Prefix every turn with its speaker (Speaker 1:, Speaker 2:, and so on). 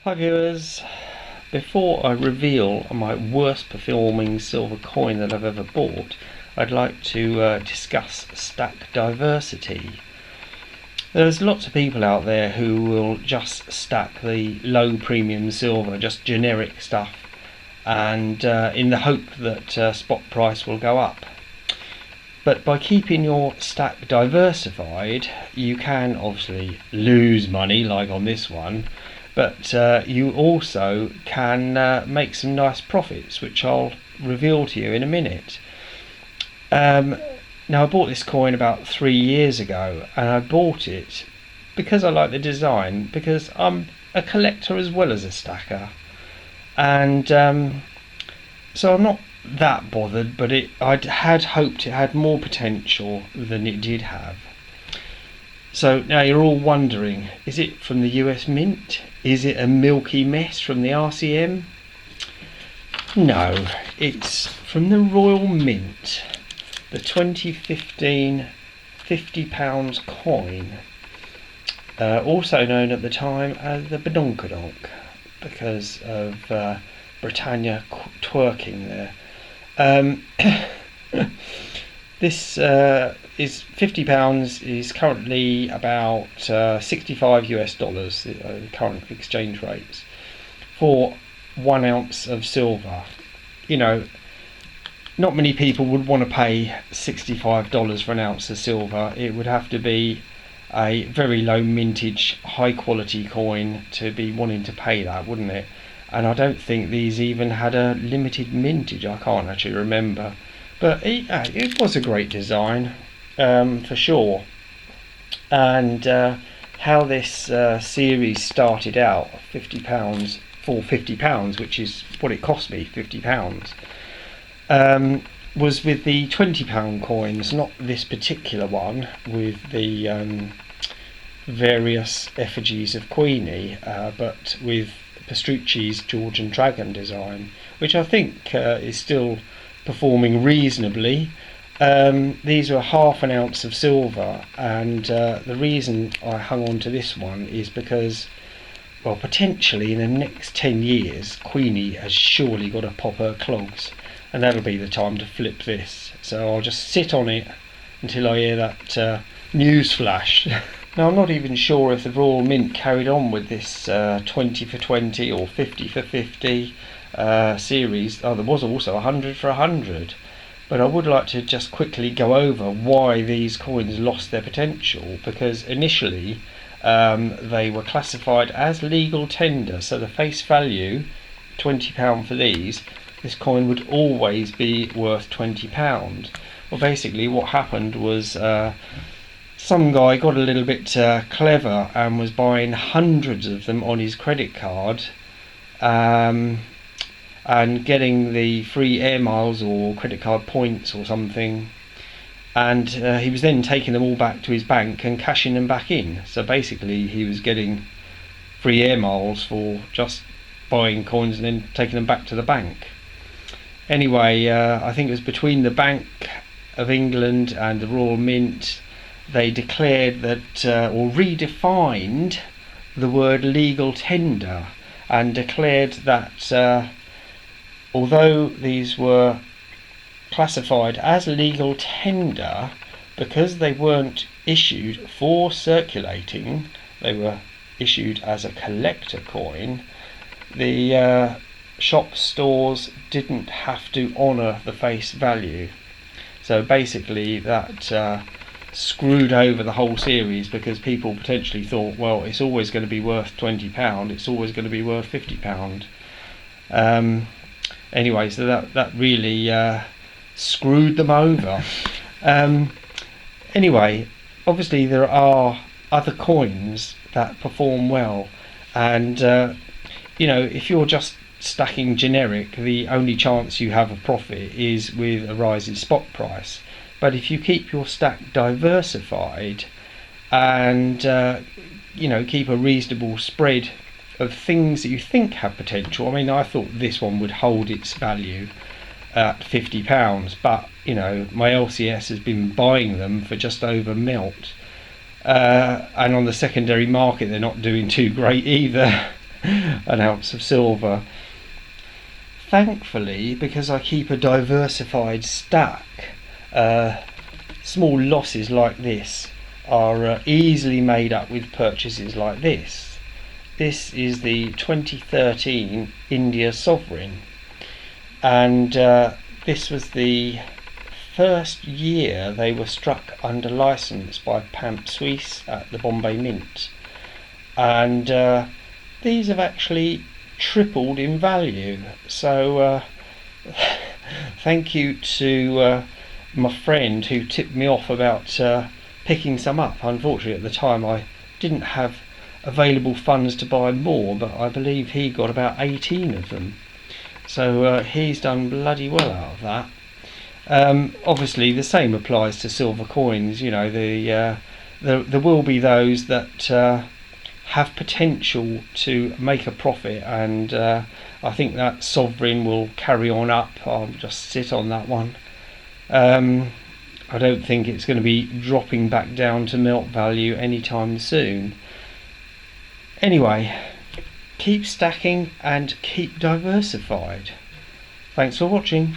Speaker 1: Hi viewers, before I reveal my worst performing silver coin that I've ever bought, I'd like to discuss stack diversity. There's lots of people out there who will just stack the low premium silver, just generic stuff, and in the hope that spot price will go up. But by keeping your stack diversified, you can obviously lose money, like on this one, but you also can make some nice profits, which I'll reveal to you in a minute. Now, I bought this coin about 3 years ago, and I bought it because I like the design, because I'm a collector as well as a stacker, and so I'm not that bothered, but I had hoped it had more potential than it did have. So now you're all wondering, is it from the US Mint? Is it a milky mess from the RCM? No, it's from the Royal Mint, the 2015 £50 coin, also known at the time as the Badonkadonk, because of Britannia twerking there. This is £50 is currently about $65 the current exchange rates for 1 ounce of silver. You know, not many people would want to pay $65 for an ounce of silver. It would have to be a very low mintage, high quality coin to be wanting to pay that, wouldn't it? And I don't think these even had a limited mintage. I can't actually remember, but it was a great design, for sure. And how this series started out, £50 for £50, which is what it cost me, £50, was with the £20 coins, not this particular one with the various effigies of Queenie, but with Pastrucci's Georgian Dragon design, which I think is still performing reasonably. These were half an ounce of silver, and the reason I hung on to this one is because, well, potentially in the next 10 years Queenie has surely got to pop her clogs, and that'll be the time to flip this. So I'll just sit on it until I hear that news flash. Now, I'm not even sure if the Royal Mint carried on with this 20 for 20 or 50 for 50 series. Oh, there was also 100 for 100. But I would like to just quickly go over why these coins lost their potential, because initially they were classified as legal tender, so the face value, £20 for these, this coin would always be worth £20. Well, basically what happened was some guy got a little bit clever and was buying hundreds of them on his credit card, and getting the free air miles or credit card points or something, and he was then taking them all back to his bank and cashing them back in. So basically he was getting free air miles for just buying coins and then taking them back to the bank. Anyway, I think it was between the Bank of England and the Royal Mint, they declared that, or redefined the word legal tender, and declared that although these were classified as legal tender, because they weren't issued for circulating, they were issued as a collector coin, the shop stores didn't have to honour the face value. So basically that screwed over the whole series, because people potentially thought, well, it's always going to be worth £20, it's always going to be worth £50. Anyway, so that really screwed them over. Anyway, obviously there are other coins that perform well, and you know, if you're just stacking generic, the only chance you have of profit is with a rise in spot price. But if you keep your stack diversified and you know, keep a reasonable spread of things that you think have potential. I mean, I thought this one would hold its value at £50, but you know, my LCS has been buying them for just over melt, and on the secondary market they're not doing too great either. an ounce of silver. Thankfully, because I keep a diversified stack, small losses like this are easily made up with purchases like this. This is the 2013 India Sovereign, and this was the first year they were struck under licence by Pamp Suisse at the Bombay Mint, and these have actually tripled in value. So thank you to my friend who tipped me off about picking some up. Unfortunately, at the time I didn't have available funds to buy more, but I believe he got about 18 of them. So he's done bloody well out of that. Obviously, the same applies to silver coins. You know, there will be those that have potential to make a profit, and I think that sovereign will carry on up. I'll just sit on that one. I don't think it's going to be dropping back down to melt value anytime soon. Anyway, keep stacking and keep diversified. Thanks for watching.